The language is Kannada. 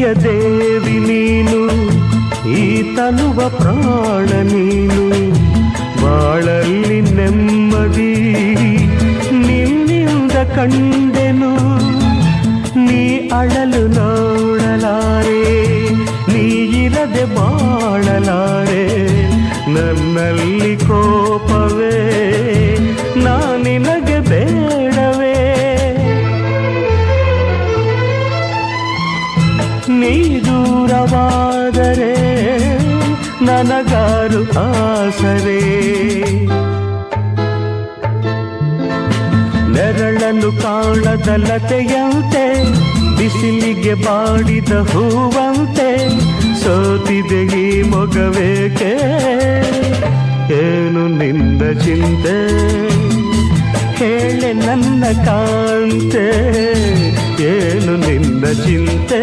ಪ್ರಿಯ ದೇವಿ ನೀನು, ಈ ತನುವ ಪ್ರಾಣ ನೀನು, ಬಾಳಲ್ಲಿ ನೆಮ್ಮದಿ ನಿನ್ನಿಂದ ಕಂಡೆನು. ನೀ ಅಳಲು ನೋಡಲಾರೆ, ನೀ ಇರದೆ ಬಾಳಲಾರೆ, ನನ್ನಲ್ಲಿ ಕೋಪವೇ ನಿನಗೆ ಬೇಡವೇ. ನೀ ದೂರವಾದರೆ ನನಗಾರು ಆಸರೆ, ನೆರಳನ್ನು ಕಾಣದ ಲತೆಯಂತೆ, ಬಿಸಿಲಿಗೆ ಬಾಡಿದ ಹೂವಂತೆ, ಸೋತಿದೆ ಈ ಮೊಗವೇಕೆ, ಏನು ನಿನ್ನ ಚಿಂತೆ, ಹೇಳೆ ನನ್ನ ಕಾಂತೆ, ಏನು ನಿನ್ನ ಚಿಂತೆ.